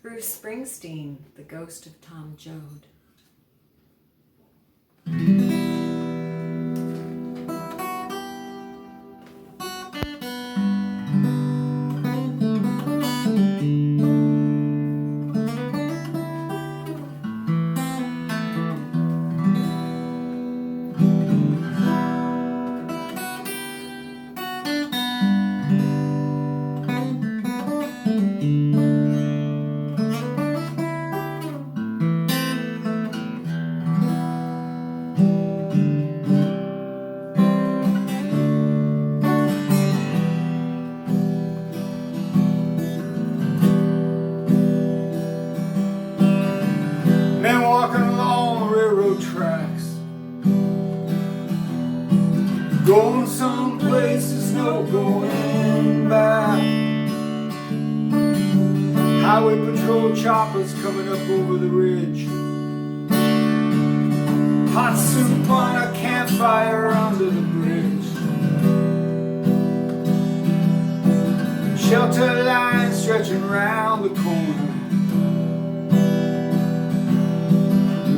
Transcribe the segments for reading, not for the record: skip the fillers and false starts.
Bruce Springsteen, The Ghost of Tom Joad. Going some places, no going back. Highway patrol choppers coming up over the ridge. Hot soup on a campfire under the bridge. Shelter lines stretching round the corner.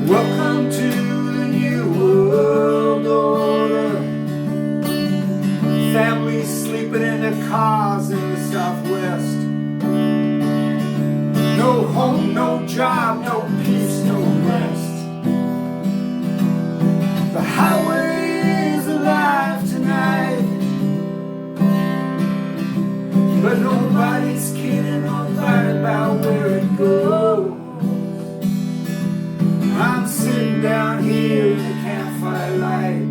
Welcome to the new world order. Families sleeping in their cars in the Southwest. No home, no job, no peace, no rest. The highway is alive tonight, but nobody's kidding nobody about where it goes. I'm sitting down here in the campfire light,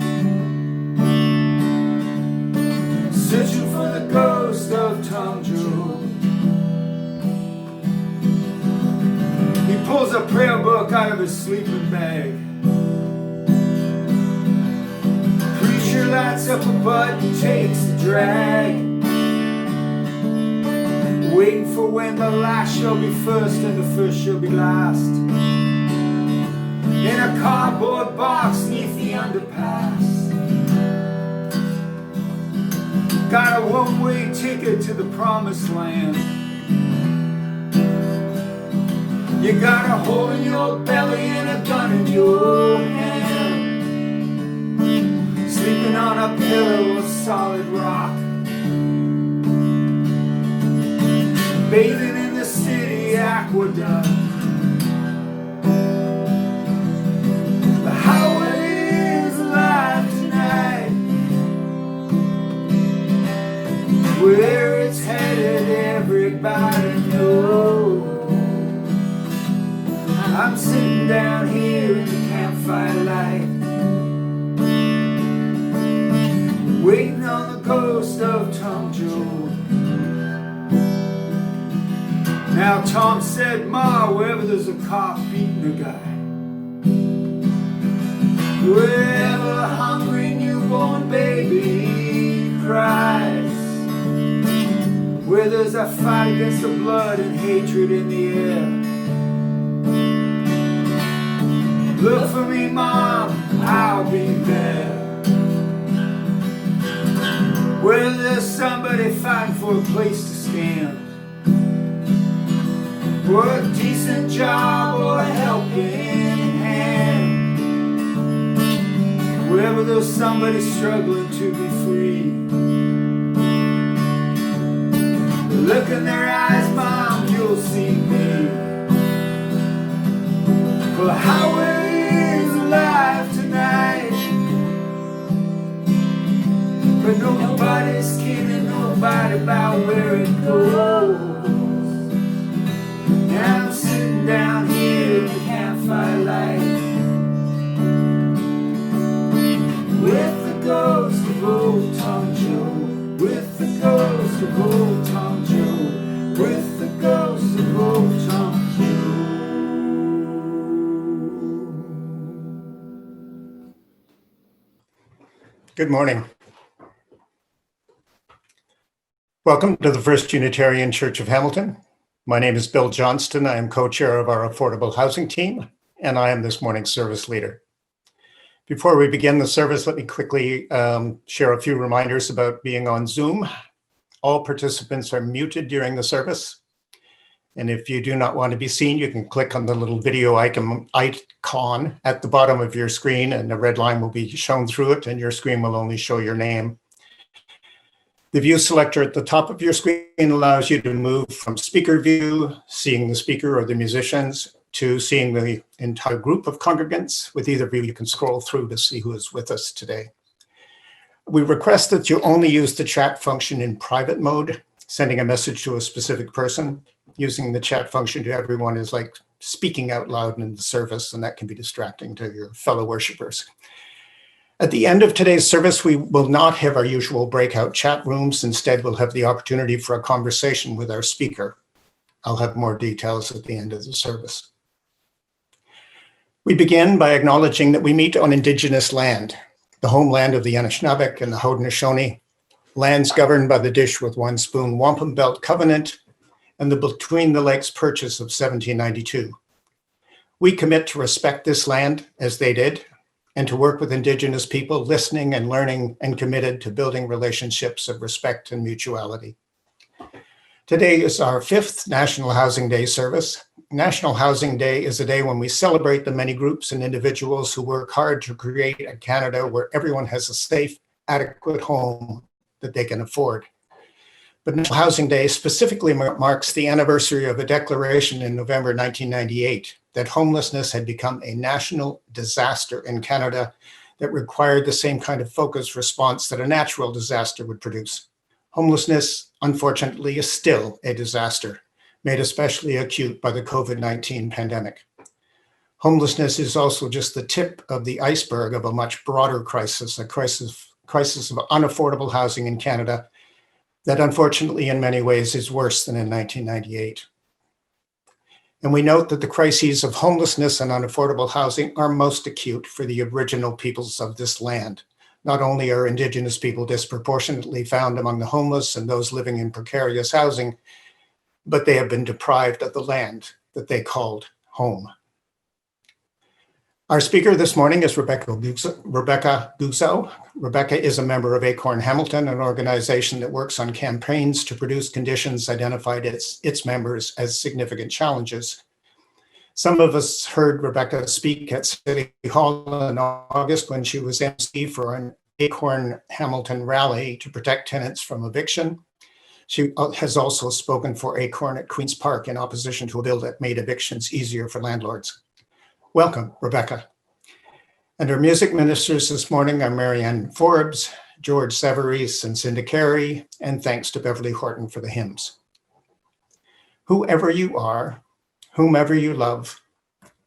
searching for the ghost of Tom Joad. He pulls a prayer book out of his sleeping bag. Preacher lights up a button, takes the drag, waiting for when the last shall be first and the first shall be last. In a cardboard box neath the underpass. Got a one-way ticket to the promised land. You got a hole in your belly and a gun in your hand. Sleeping on a pillow of solid rock. Bathing in the city aqueduct. The highway is alive tonight. Where it's headed, everybody knows. I'm sitting down here in the campfire light, waiting on the ghost of Tom Joad. Now Tom said, Ma, wherever there's a cop beating a guy, wherever a hungry newborn baby cries, where there's a fight against the blood and hatred in the air, look for me, Mom, I'll be there. Where there's somebody fighting for a place to stand, or a decent job or a helping hand, wherever there's somebody struggling to be free. Look in their eyes, Mom, you'll see me. For the highway is alive tonight, but nobody's kidding nobody about where it goes. And I'm sitting down here in the campfire light, with the ghost of old Tom Joad, with the ghost of old Tom Joad, with the ghost of old Tom Joad. Good morning. Welcome to the First Unitarian Church of Hamilton. My name is Bill Johnston. I am co-chair of our affordable housing team, and I am this morning's service leader. Before we begin the service, let me quickly share a few reminders about being on Zoom. All participants are muted during the service. And if you do not want to be seen, you can click on the little video icon at the bottom of your screen, and a red line will be shown through it, and your screen will only show your name. The view selector at the top of your screen allows you to move from speaker view, seeing the speaker or the musicians, to seeing the entire group of congregants. With either view, you can scroll through to see who is with us today. We request that you only use the chat function in private mode. Sending a message to a specific person. Using the chat function to everyone is like speaking out loud in the service, and that can be distracting to your fellow worshipers. At the end of today's service, we will not have our usual breakout chat rooms. Instead, we'll have the opportunity for a conversation with our speaker. I'll have more details at the end of the service. We begin by acknowledging that we meet on Indigenous land, the homeland of the Anishinaabe and the Haudenosaunee, lands governed by the Dish with One Spoon Wampum Belt Covenant and the Between the Lakes Purchase of 1792. We commit to respect this land as they did, and to work with Indigenous people, listening and learning and committed to building relationships of respect and mutuality. Today is our 5th National Housing Day service. National Housing Day is a day when we celebrate the many groups and individuals who work hard to create a Canada where everyone has a safe, adequate home that they can afford. But National Housing Day specifically marks the anniversary of a declaration in November 1998 that homelessness had become a national disaster in Canada that required the same kind of focused response that a natural disaster would produce. Homelessness, unfortunately, is still a disaster, made especially acute by the COVID-19 pandemic. Homelessness is also just the tip of the iceberg of a much broader crisis, a crisis of unaffordable housing in Canada that unfortunately in many ways is worse than in 1998. And we note that the crises of homelessness and unaffordable housing are most acute for the Aboriginal peoples of this land. Not only are Indigenous people disproportionately found among the homeless and those living in precarious housing, but they have been deprived of the land that they called home. Our speaker this morning is Rebecca Guzzo. Rebecca is a member of Acorn Hamilton, an organization that works on campaigns to produce conditions identified as its members as significant challenges. Some of us heard Rebecca speak at City Hall in August when she was MC for an Acorn Hamilton rally to protect tenants from eviction. She has also spoken for Acorn at Queen's Park in opposition to a bill that made evictions easier for landlords. Welcome, Rebecca. And our music ministers this morning are Marianne Forbes, George Severies, and Cinda Carey, and thanks to Beverly Horton for the hymns. Whoever you are, whomever you love,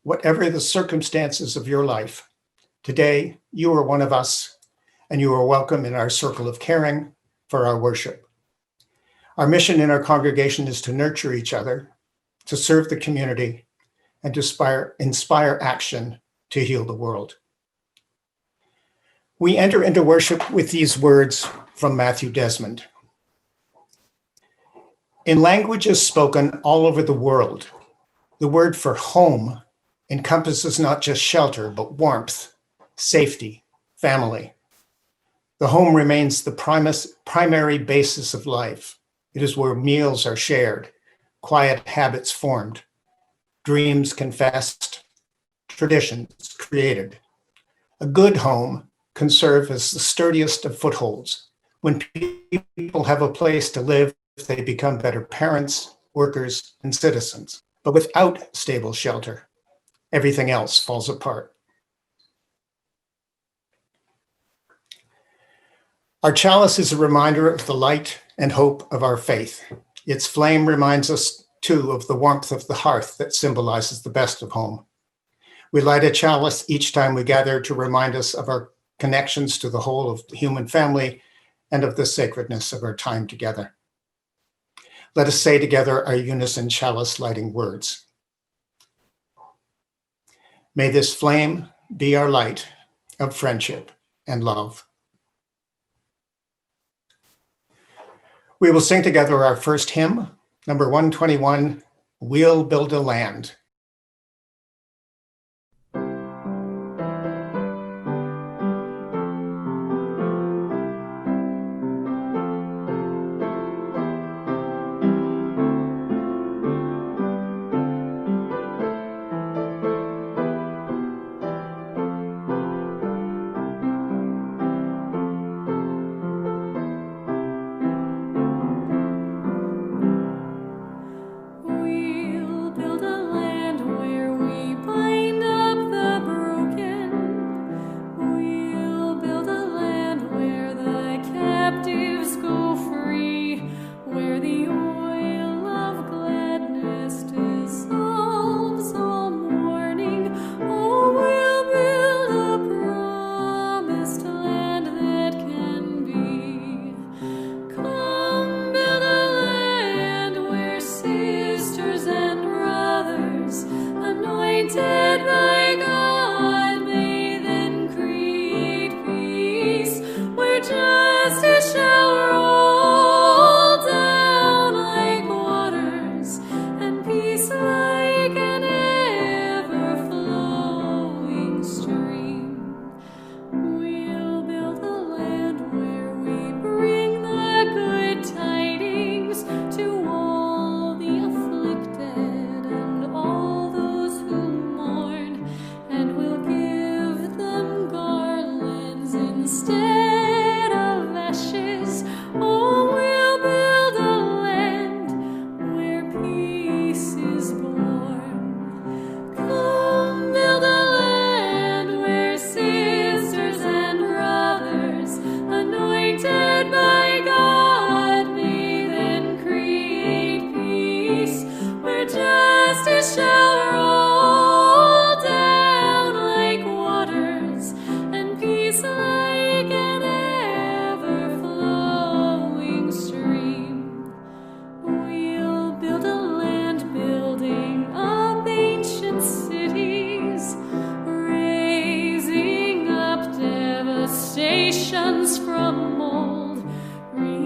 whatever the circumstances of your life, today you are one of us, and you are welcome in our circle of caring for our worship. Our mission in our congregation is to nurture each other, to serve the community, and to inspire action to heal the world. We enter into worship with these words from Matthew Desmond. In languages spoken all over the world, the word for home encompasses not just shelter, but warmth, safety, family. The home remains the primary basis of life. It is where meals are shared, quiet habits formed, dreams confessed, traditions created. A good home can serve as the sturdiest of footholds. When people have a place to live, they become better parents, workers, and citizens. But without stable shelter, everything else falls apart. Our chalice is a reminder of the light and hope of our faith. Its flame reminds us, too, of the warmth of the hearth that symbolizes the best of home. We light a chalice each time we gather to remind us of our connections to the whole of the human family and of the sacredness of our time together. Let us say together our unison chalice lighting words. May this flame be our light of friendship and love. We will sing together our first hymn, number 121, We'll Build a Land.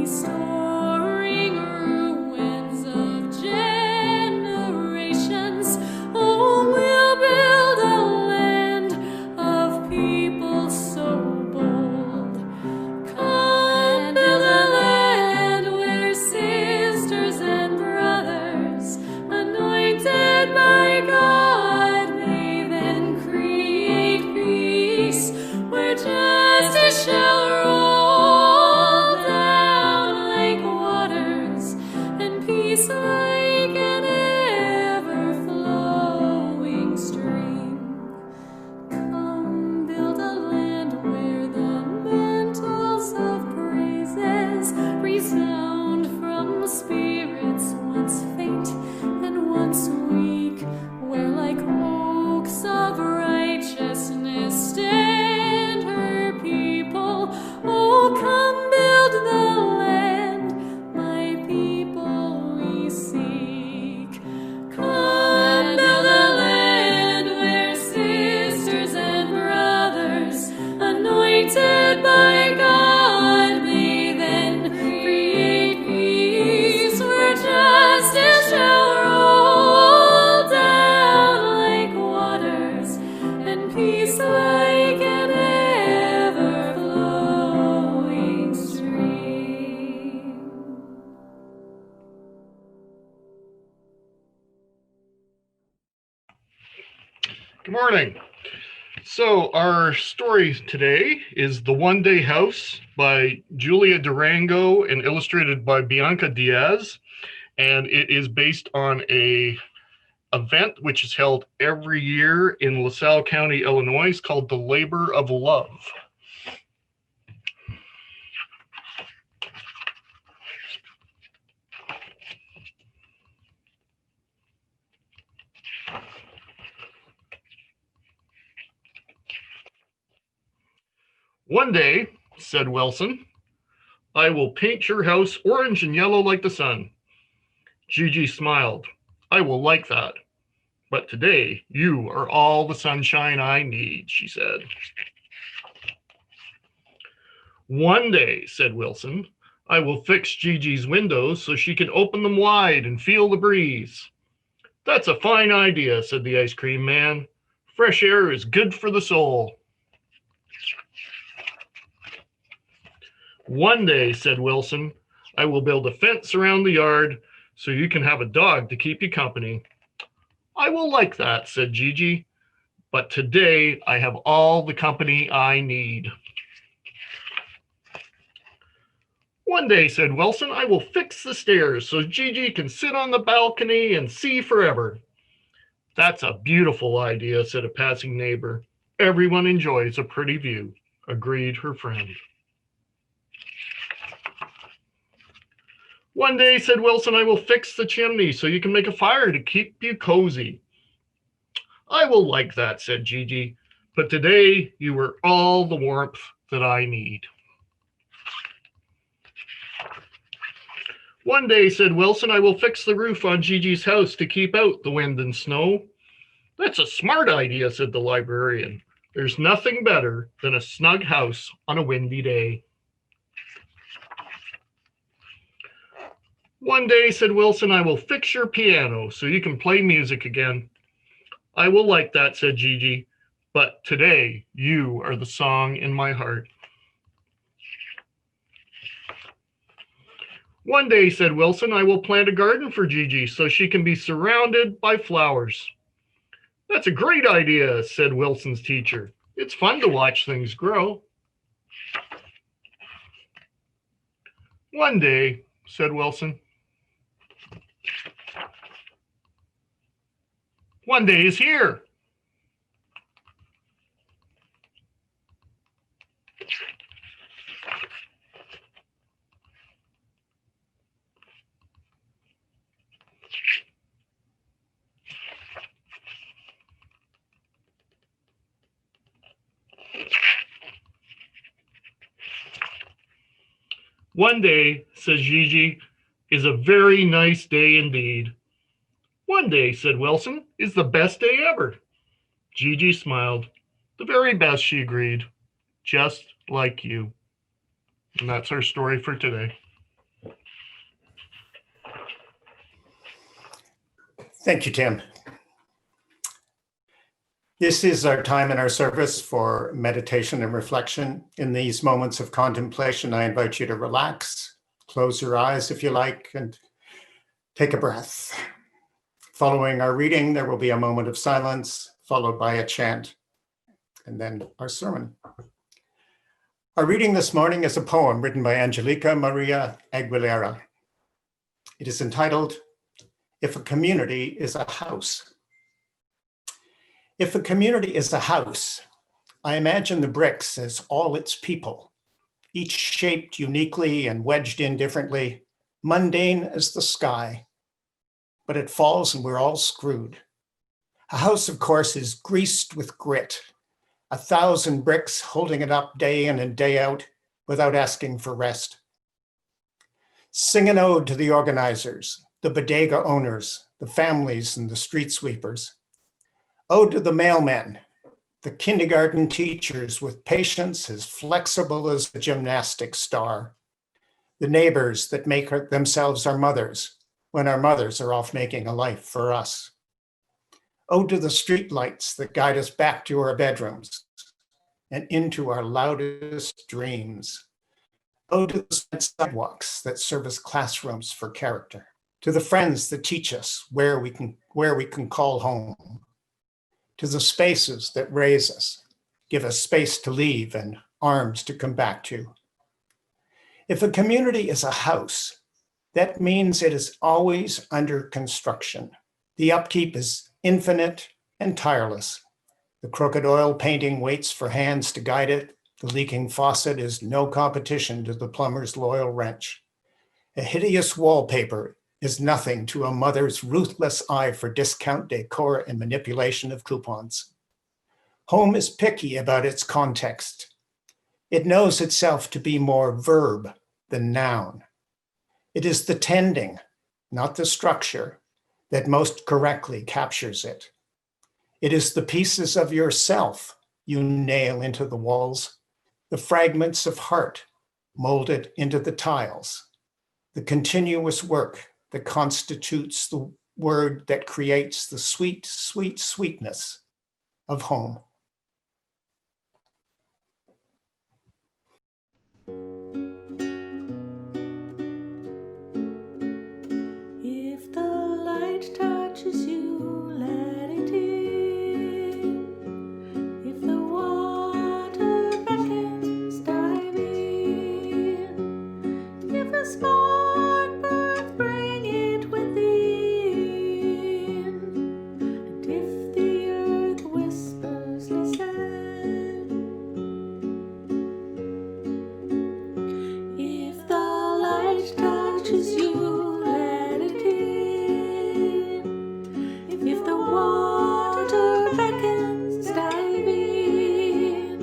restoring ruins of generations. Oh, we'll build a land of people so bold. Come build a land where sisters and brothers, anointed by God, may then create peace, where justice shall roll down like waters, and peace like an ever-flowing stream. Come build a land where the mantles of praises resound from spirits once faint and once weak, where like oaks of righteousness stand her people. Oh, come build the land, my people we seek. Come build a land where sisters and brothers, anointed by God, may then create peace, where justice shall roll down like waters, and peace like an ever-flowing stream. Good morning. So our story today is The One Day House by Julia Durango and illustrated by Bianca Diaz. And it is based on a event which is held every year in LaSalle County, Illinois, called the Labor of Love. "One day," said Wilson, "I will paint your house orange and yellow like the sun." Gigi smiled. "I will like that. But today, you are all the sunshine I need," she said. "One day," said Wilson, "I will fix Gigi's windows so she can open them wide and feel the breeze." "That's a fine idea," said the ice cream man. "Fresh air is good for the soul." "One day," said Wilson, "I will build a fence around the yard so you can have a dog to keep you company." "I will like that," said Gigi, "but today I have all the company I need." "One day," said Wilson, "I will fix the stairs so Gigi can sit on the balcony and see forever." "That's a beautiful idea," said a passing neighbor. "Everyone enjoys a pretty view," agreed her friend. "One day," said Wilson, "I will fix the chimney so you can make a fire to keep you cozy." "I will like that," said Gigi, "but today you are all the warmth that I need." "One day," said Wilson, "I will fix the roof on Gigi's house to keep out the wind and snow." "That's a smart idea," said the librarian. "There's nothing better than a snug house on a windy day." "One day," said Wilson, "I will fix your piano so you can play music again." "I will like that," said Gigi, "but today you are the song in my heart." "One day," said Wilson, "I will plant a garden for Gigi so she can be surrounded by flowers." "That's a great idea," said Wilson's teacher. "It's fun to watch things grow." "One day," said Wilson. "One day is here." "One day," says Gigi, "is a very nice day indeed." "One day," said Wilson, "is the best day ever." Gigi smiled. "The very best," she agreed. "Just like you." And that's our story for today. Thank you, Tim. This is our time in our service for meditation and reflection. In these moments of contemplation, I invite you to relax, close your eyes if you like, and take a breath. Following our reading, there will be a moment of silence, followed by a chant, and then our sermon. Our reading this morning is a poem written by Angelica Maria Aguilera. It is entitled, If a Community is a House. If a community is a house, I imagine the bricks as all its people, each shaped uniquely and wedged in differently, mundane as the sky. But it falls and we're all screwed. A house, of course, is greased with grit, 1,000 bricks holding it up day in and day out without asking for rest. Sing an ode to the organizers, the bodega owners, the families and the street sweepers. Ode to the mailmen, the kindergarten teachers with patience as flexible as a gymnastic star, the neighbors that make themselves our mothers when our mothers are off making a life for us. Ode to the street lights that guide us back to our bedrooms and into our loudest dreams. Ode to the sidewalks that serve as classrooms for character, to the friends that teach us where we can call home, to the spaces that raise us, give us space to leave and arms to come back to. If a community is a house, that means it is always under construction. The upkeep is infinite and tireless. The crooked oil painting waits for hands to guide it. The leaking faucet is no competition to the plumber's loyal wrench. A hideous wallpaper is nothing to a mother's ruthless eye for discount decor and manipulation of coupons. Home is picky about its context. It knows itself to be more verb than noun. It is the tending, not the structure, that most correctly captures it. It is the pieces of yourself you nail into the walls, the fragments of heart molded into the tiles, the continuous work that constitutes the word that creates the sweet, sweet sweetness of home. If the light touches you, let it in. If the water beckons, dive in. If a spark burns, bring it within. And if the earth whispers, listen. If the light touches you, let it in. If the water beckons, dive in.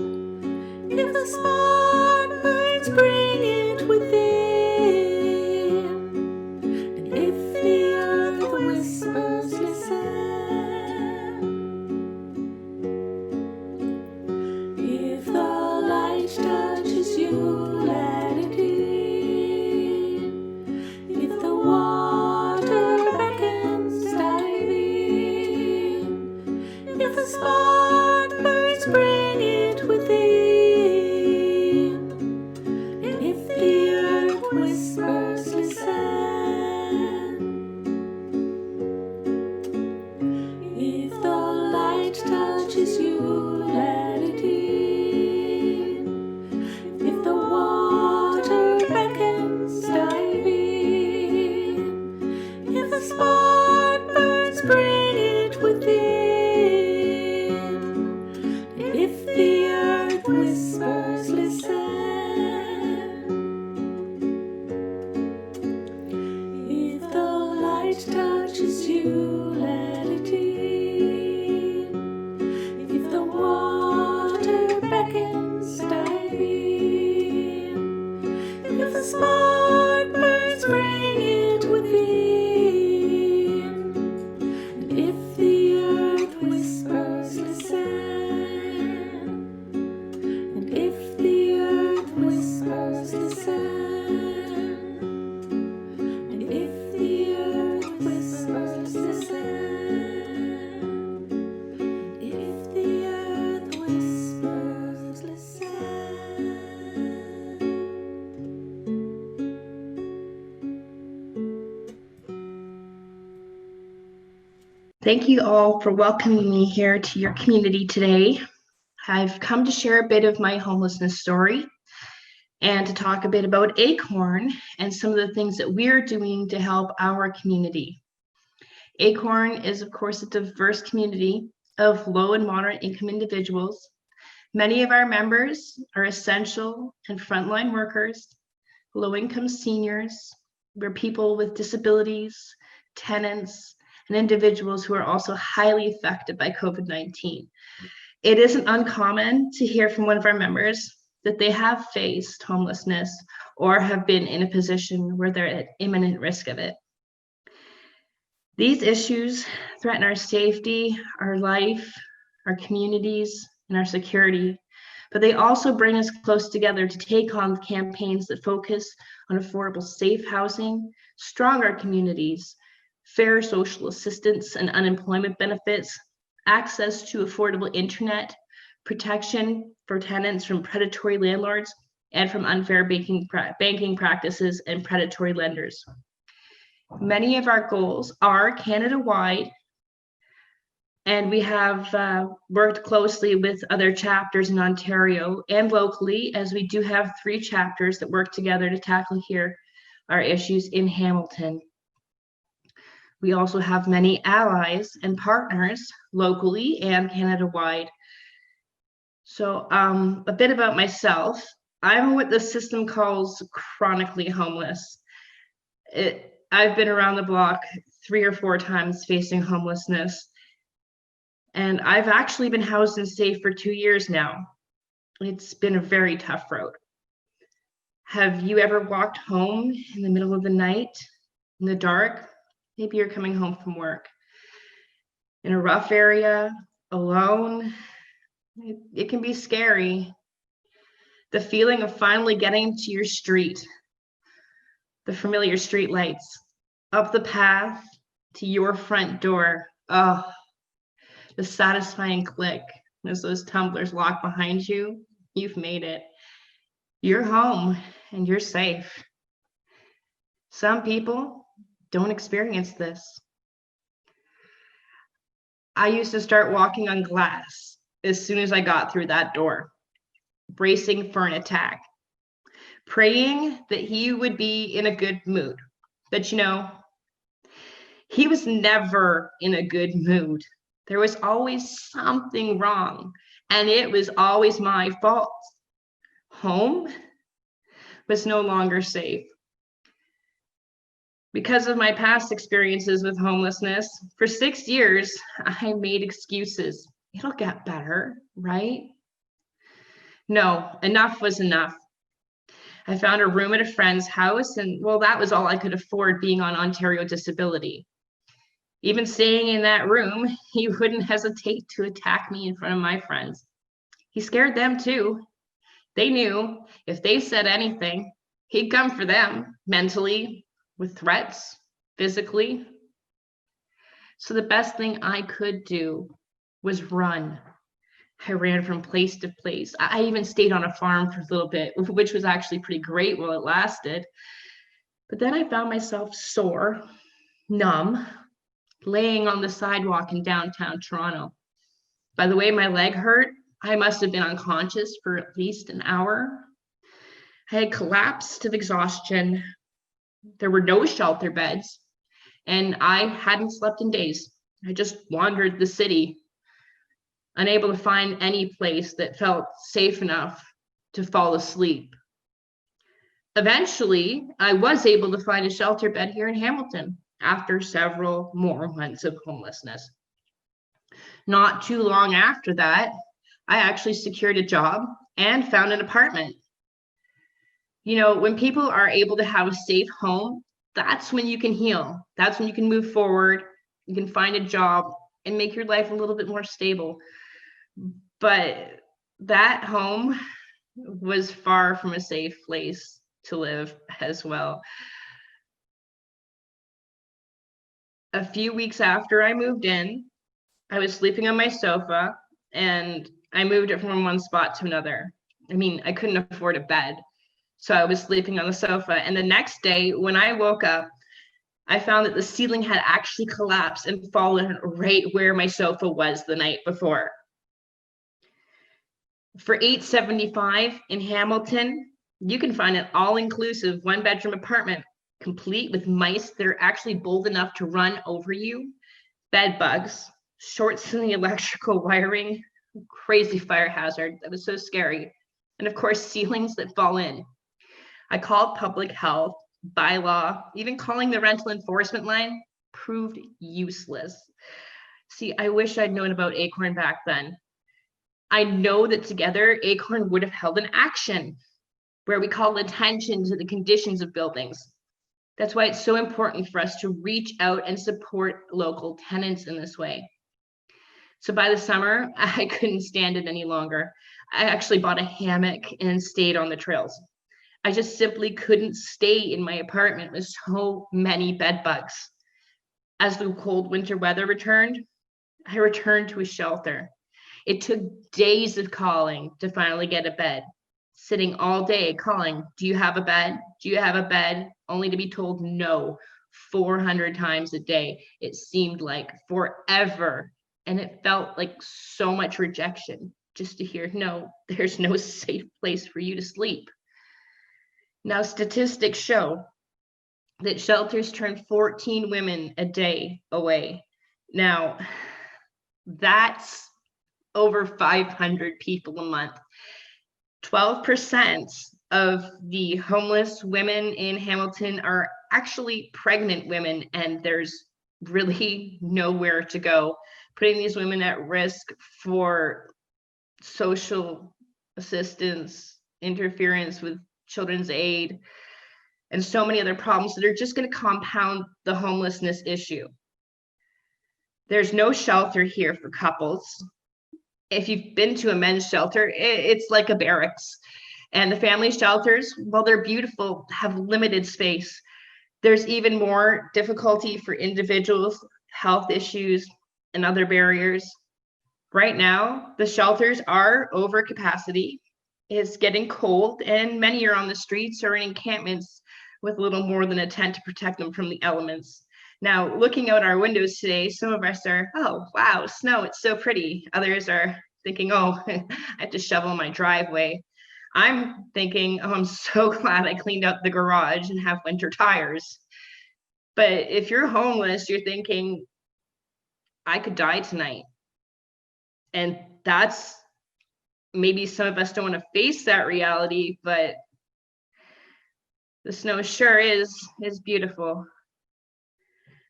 If the spark burns, bring it within. And if the earth whispers, listen. If the light touches you, let it in. If the water beckons, dive in. If the spark burns, bring it within. And if the earth whispers, listen. If the light touches you, let it in. If the water beckons, dive in. Thank you all for welcoming me here to your community today. I've come to share a bit of my homelessness story and to talk a bit about Acorn and some of the things that we're doing to help our community. Acorn is, of course, a diverse community of low and moderate income individuals. Many of our members are essential and frontline workers, low-income seniors, we're people with disabilities, tenants, and individuals who are also highly affected by COVID-19. It isn't uncommon to hear from one of our members that they have faced homelessness or have been in a position where they're at imminent risk of it. These issues threaten our safety, our life, our communities, and our security, but they also bring us close together to take on campaigns that focus on affordable, safe housing, stronger communities, fair social assistance and unemployment benefits, access to affordable internet, protection for tenants from predatory landlords, and from unfair banking practices and predatory lenders. Many of our goals are Canada-wide, and we have worked closely with other chapters in Ontario and locally, as we do have 3 chapters that work together to tackle here our issues in Hamilton. We also have many allies and partners locally and Canada-wide. So a bit about myself. I'm what the system calls chronically homeless. I've been around the block 3 or 4 times facing homelessness. And I've actually been housed and safe for 2 years now. It's been a very tough road. Have you ever walked home in the middle of the night, in the dark? Maybe you're coming home from work in a rough area, alone. It can be scary. The feeling of finally getting to your street, the familiar street lights, up the path to your front door. Oh, the satisfying click as those tumblers lock behind you. You've made it. You're home and you're safe. Some people don't experience this. I used to start walking on glass as soon as I got through that door, bracing for an attack, praying that he would be in a good mood. But you know, he was never in a good mood. There was always something wrong, and it was always my fault. Home was no longer safe. Because of my past experiences with homelessness, for 6 years, I made excuses. It'll get better, right? No, enough was enough. I found a room at a friend's house, and well, that was all I could afford being on Ontario disability. Even staying in that room, he wouldn't hesitate to attack me in front of my friends. He scared them too. They knew if they said anything, he'd come for them mentally, with threats, physically. So the best thing I could do was run. I ran from place to place. I even stayed on a farm for a little bit, which was actually pretty great while it lasted. But then I found myself sore, numb, laying on the sidewalk in downtown Toronto. By the way my leg hurt, I must have been unconscious for at least an hour. I had collapsed of exhaustion. There were no shelter beds, and I hadn't slept in days. I just wandered the city, unable to find any place that felt safe enough to fall asleep. Eventually, I was able to find a shelter bed here in Hamilton after several more months of homelessness. Not too long after that, I actually secured a job and found an apartment. You know, when people are able to have a safe home, that's when you can heal. That's when you can move forward. You can find a job and make your life a little bit more stable. But that home was far from a safe place to live as well. A few weeks after I moved in, I was sleeping on my sofa and I moved it from one spot to another. I mean, I couldn't afford a bed. So I was sleeping on the sofa. And the next day when I woke up, I found that the ceiling had actually collapsed and fallen right where my sofa was the night before. For $875 in Hamilton, you can find an all-inclusive one-bedroom apartment, complete with mice that are actually bold enough to run over you, bed bugs, shorts in the electrical wiring, crazy fire hazard that was so scary, and of course, ceilings that fall in. I called public health, bylaw, even calling the rental enforcement line proved useless. See, I wish I'd known about Acorn back then. I know that together, Acorn would have held an action where we call attention to the conditions of buildings. That's why it's so important for us to reach out and support local tenants in this way. So by the summer, I couldn't stand it any longer. I actually bought a hammock and stayed on the trails. I just simply couldn't stay in my apartment with so many bed bugs. As the cold winter weather returned, I returned to a shelter. It took days of calling to finally get a bed, sitting all day calling, do you have a bed? Do you have a bed? Only to be told no 400 times a day. It seemed like forever. And it felt like so much rejection just to hear, no, there's no safe place for you to sleep. Now, statistics show that shelters turn 14 women a day away. Now, that's over 500 people a month. 12% of the homeless women in Hamilton are actually pregnant women, and there's really nowhere to go, putting these women at risk for social assistance, interference with children's aid, and so many other problems that are just going to compound the homelessness issue. There's no shelter here for couples. If you've been to a men's shelter, it's like a barracks. And the family shelters, while they're beautiful, have limited space. There's even more difficulty for individuals, health issues, and other barriers. Right now, the shelters are over capacity. It's getting cold, and many are on the streets or in encampments with little more than a tent to protect them from the elements. Now, looking out our windows today, some of us are, oh, wow, snow, it's so pretty. Others are thinking, oh, I have to shovel my driveway. I'm thinking, oh, I'm so glad I cleaned up the garage and have winter tires. But if you're homeless, you're thinking, I could die tonight. And that's, maybe some of us don't want to face that reality, but the snow sure is beautiful.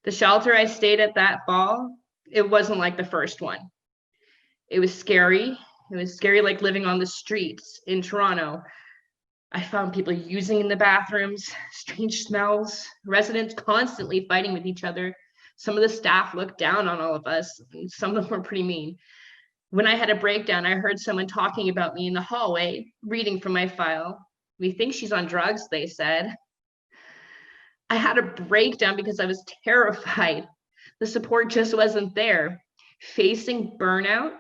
The shelter I stayed at that fall, it wasn't like the first one. It was scary. It was scary like living on the streets in Toronto. I found people using in the bathrooms, strange smells, residents constantly fighting with each other. Some of the staff looked down on all of us, and some of them were pretty mean. When I had a breakdown, I heard someone talking about me in the hallway, reading from my file. We think she's on drugs, they said. I had a breakdown because I was terrified. The support just wasn't there. Facing burnout,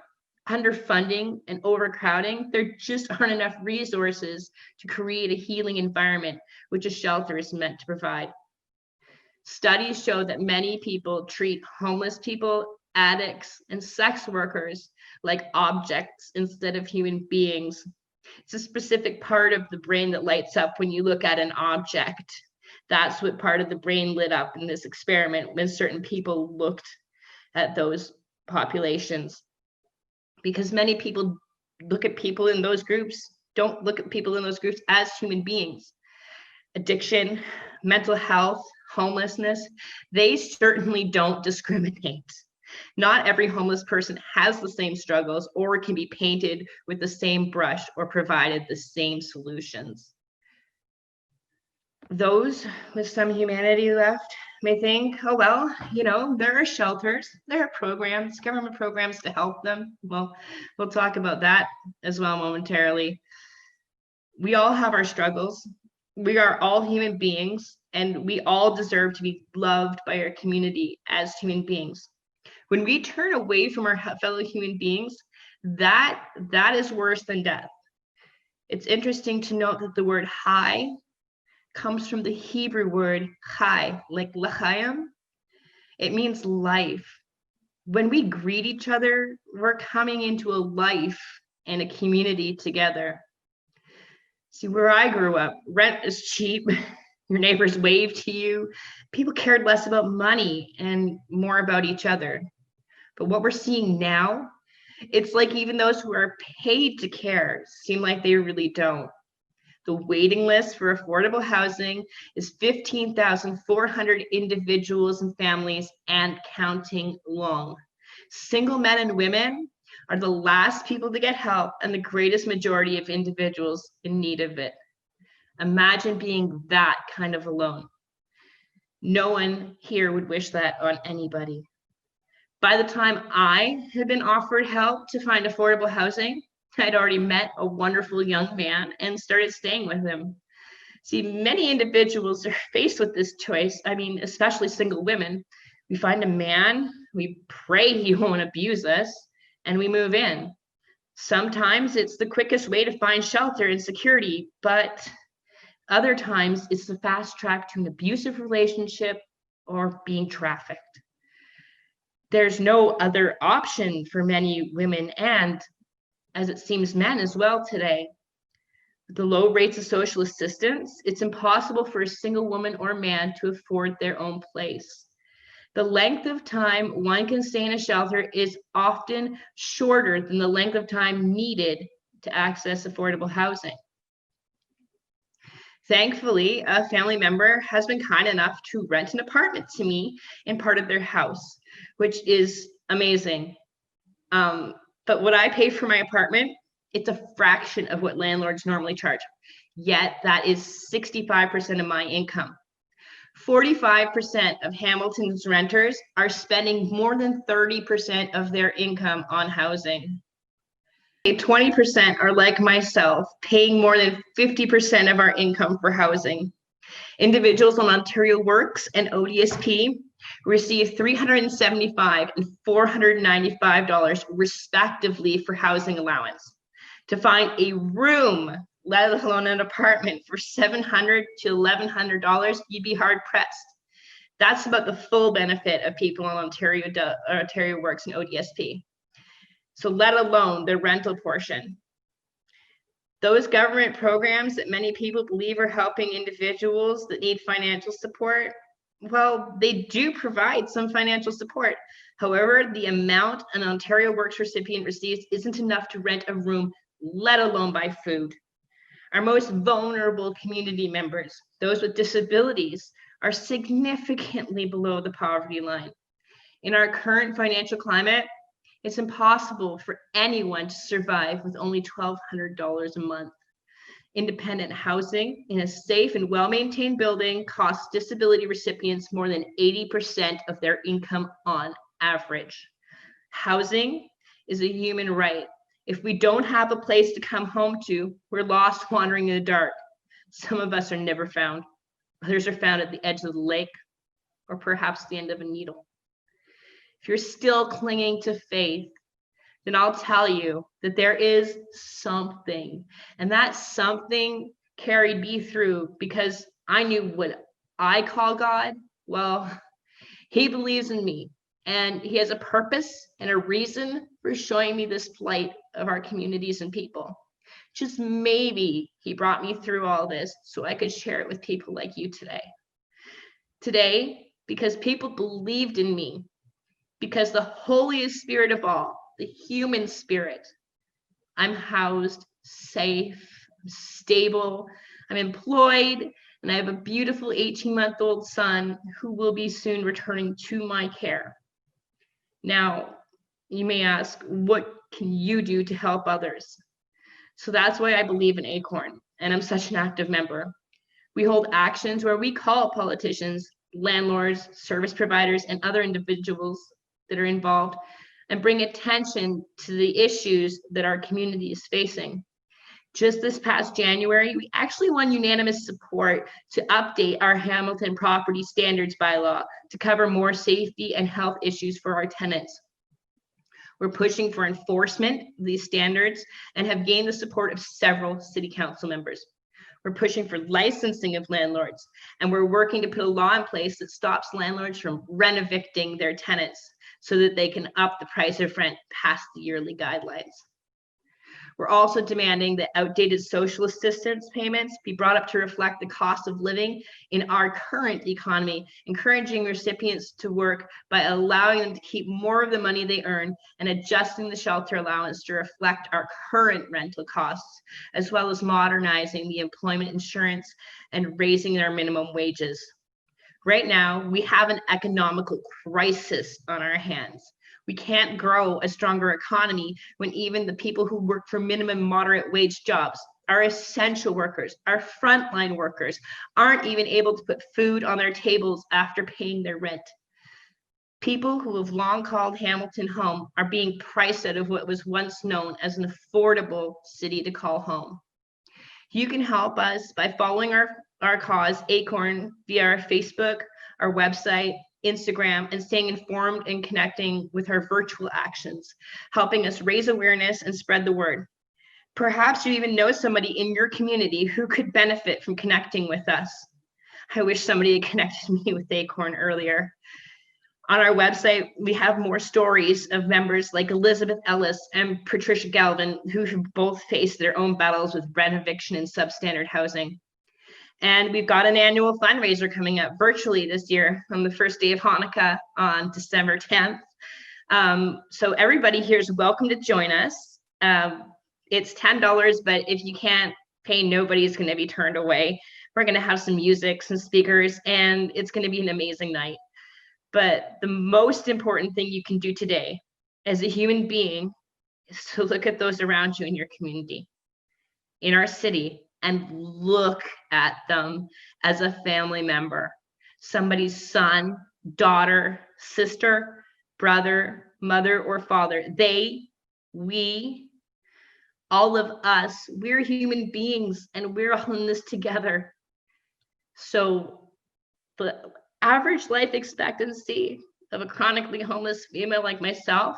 underfunding, and overcrowding, there just aren't enough resources to create a healing environment, which a shelter is meant to provide. Studies show that many people treat homeless people, addicts, and sex workers like objects instead of human beings. It's a specific part of the brain that lights up when you look at an object. That's what part of the brain lit up in this experiment when certain people looked at those populations. Because many people look at people in those groups, don't look at people in those groups as human beings. Addiction, mental health, homelessness, they certainly don't discriminate. Not every homeless person has the same struggles or can be painted with the same brush or provided the same solutions. Those with some humanity left may think, oh, well, there are shelters, there are programs, government programs to help them. Well, we'll talk about that as well momentarily. We all have our struggles. We are all human beings, and we all deserve to be loved by our community as human beings. When we turn away from our fellow human beings, that is worse than death. It's interesting to note that the word high comes from the Hebrew word chai, like l'chaim. It means life. When we greet each other, we're coming into a life and a community together. See, where I grew up, rent is cheap. Your neighbors waved to you. People cared less about money and more about each other. But what we're seeing now, it's like even those who are paid to care seem like they really don't. The waiting list for affordable housing is 15,400 individuals and families and counting long. Single men and women are the last people to get help and the greatest majority of individuals in need of it. Imagine being that kind of alone. No one here would wish that on anybody. By the time I had been offered help to find affordable housing, I'd already met a wonderful young man and started staying with him. See, many individuals are faced with this choice. I mean, especially single women. We find a man, we pray he won't abuse us, and we move in. Sometimes it's the quickest way to find shelter and security, but other times it's the fast track to an abusive relationship or being trafficked. There's no other option for many women and, as it seems, men as well today. With the low rates of social assistance, it's impossible for a single woman or man to afford their own place. The length of time one can stay in a shelter is often shorter than the length of time needed to access affordable housing. Thankfully, a family member has been kind enough to rent an apartment to me in part of their house, which is amazing. But what I pay for my apartment, it's a fraction of what landlords normally charge. Yet that is 65% of my income. 45% of Hamilton's renters are spending more than 30% of their income on housing. 20% are like myself, paying more than 50% of our income for housing. Individuals on Ontario Works and ODSP receive $375 and $495 respectively for housing allowance. To find a room, let alone an apartment, for $700 to $1,100, you'd be hard pressed. That's about the full benefit of people on Ontario Works and ODSP. So let alone the rental portion. Those government programs that many people believe are helping individuals that need financial support, well, they do provide some financial support. However, the amount an Ontario Works recipient receives isn't enough to rent a room, let alone buy food. Our most vulnerable community members, those with disabilities, are significantly below the poverty line. In our current financial climate, it's impossible for anyone to survive with only $1,200 a month. Independent housing in a safe and well-maintained building costs disability recipients more than 80% of their income on average. Housing is a human right. If we don't have a place to come home to, we're lost wandering in the dark. Some of us are never found. Others are found at the edge of the lake or perhaps the end of a needle. If you're still clinging to faith, then I'll tell you that there is something, and that something carried me through because I knew what I call God. Well, he believes in me, and he has a purpose and a reason for showing me this plight of our communities and people. Just maybe he brought me through all this so I could share it with people like you today. Today, because people believed in me, because the holiest spirit of all, the human spirit, I'm housed, safe, I'm stable, I'm employed, and I have a beautiful 18-month-old son who will be soon returning to my care. Now, you may ask, what can you do to help others? So that's why I believe in Acorn, and I'm such an active member. We hold actions where we call politicians, landlords, service providers, and other individuals that are involved and bring attention to the issues that our community is facing. Just this past January, we actually won unanimous support to update our Hamilton property standards bylaw to cover more safety and health issues for our tenants. We're pushing for enforcement of these standards and have gained the support of several city council members. We're pushing for licensing of landlords, and we're working to put a law in place that stops landlords from rent evicting their tenants so that they can up the price of rent past the yearly guidelines. We're also demanding that outdated social assistance payments be brought up to reflect the cost of living in our current economy, encouraging recipients to work by allowing them to keep more of the money they earn and adjusting the shelter allowance to reflect our current rental costs, as well as modernizing the employment insurance and raising our minimum wages. Right now, we have an economical crisis on our hands. We can't grow a stronger economy when even the people who work for minimum moderate wage jobs, our essential workers, our frontline workers, aren't even able to put food on their tables after paying their rent. People who have long called Hamilton home are being priced out of what was once known as an affordable city to call home. You can help us by following our cause, Acorn, via our Facebook, our website, Instagram, and staying informed and connecting with our virtual actions, helping us raise awareness and spread the word. Perhaps you even know somebody in your community who could benefit from connecting with us. I wish somebody had connected me with Acorn earlier. On our website, we have more stories of members like Elizabeth Ellis and Patricia Galvin, who have both faced their own battles with rent eviction and substandard housing. And we've got an annual fundraiser coming up virtually this year on the first day of Hanukkah on December 10th. So everybody here is welcome to join us. It's $10, but if you can't pay, nobody's going to be turned away. We're going to have some music, some speakers, and it's going to be an amazing night. But the most important thing you can do today as a human being is to look at those around you in your community, in our city, and look at them as a family member, somebody's son, daughter, sister, brother, mother, or father. They, we, all of us, we're human beings and we're all in this together. So the average life expectancy of a chronically homeless female like myself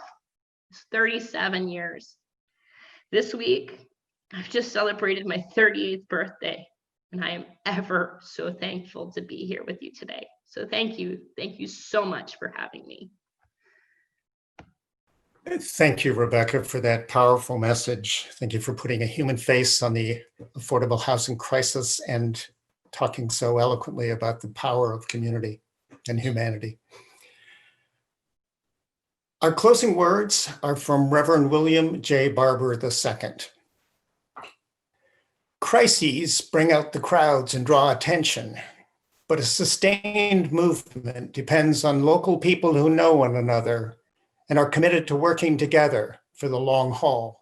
is 37 years. This week, I've just celebrated my 38th birthday, and I am ever so thankful to be here with you today. So thank you. Thank you so much for having me. Thank you, Rebecca, for that powerful message. Thank you for putting a human face on the affordable housing crisis and talking so eloquently about the power of community and humanity. Our closing words are from Reverend William J. Barber II. Crises bring out the crowds and draw attention, but a sustained movement depends on local people who know one another and are committed to working together for the long haul.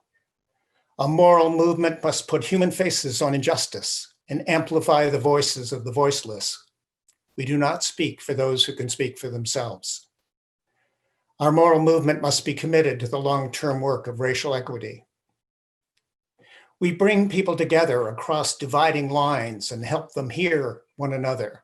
A moral movement must put human faces on injustice and amplify the voices of the voiceless. We do not speak for those who can speak for themselves. Our moral movement must be committed to the long-term work of racial equity. We bring people together across dividing lines and help them hear one another.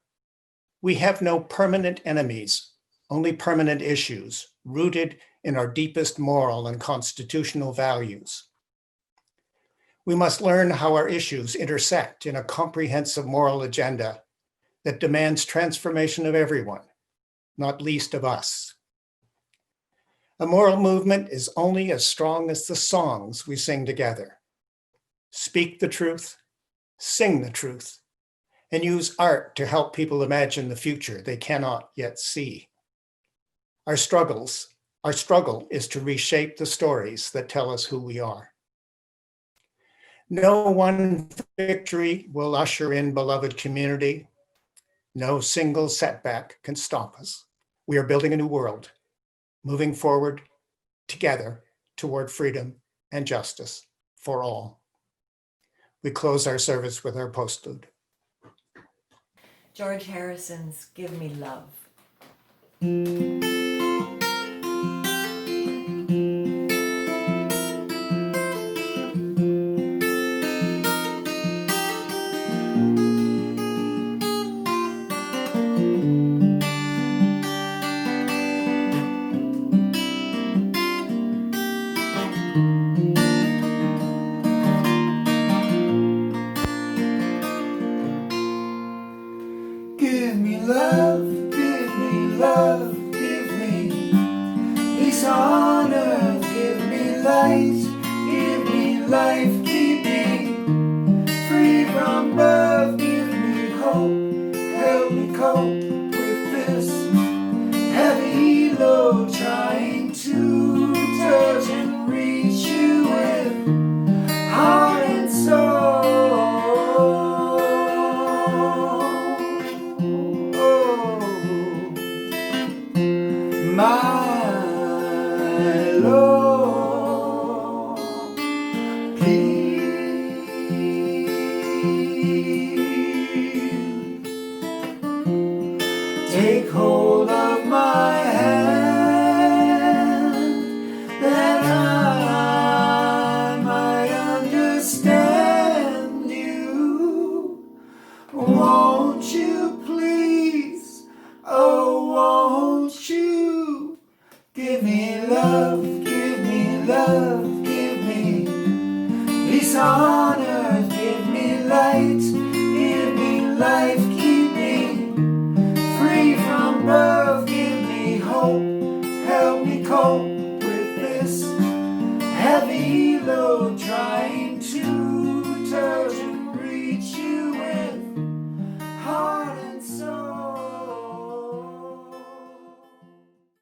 We have no permanent enemies, only permanent issues rooted in our deepest moral and constitutional values. We must learn how our issues intersect in a comprehensive moral agenda that demands transformation of everyone, not least of us. A moral movement is only as strong as the songs we sing together. Speak the truth, sing the truth, and use art to help people imagine the future they cannot yet see. Our struggle is to reshape the stories that tell us who we are. No one victory will usher in beloved community. No single setback can stop us. We are building a new world, moving forward together toward freedom and justice for all. We close our service with our postlude. George Harrison's Give Me Love. my Lord. Please take hold of my hand, that I might understand you. Won't you please, oh won't you give me love?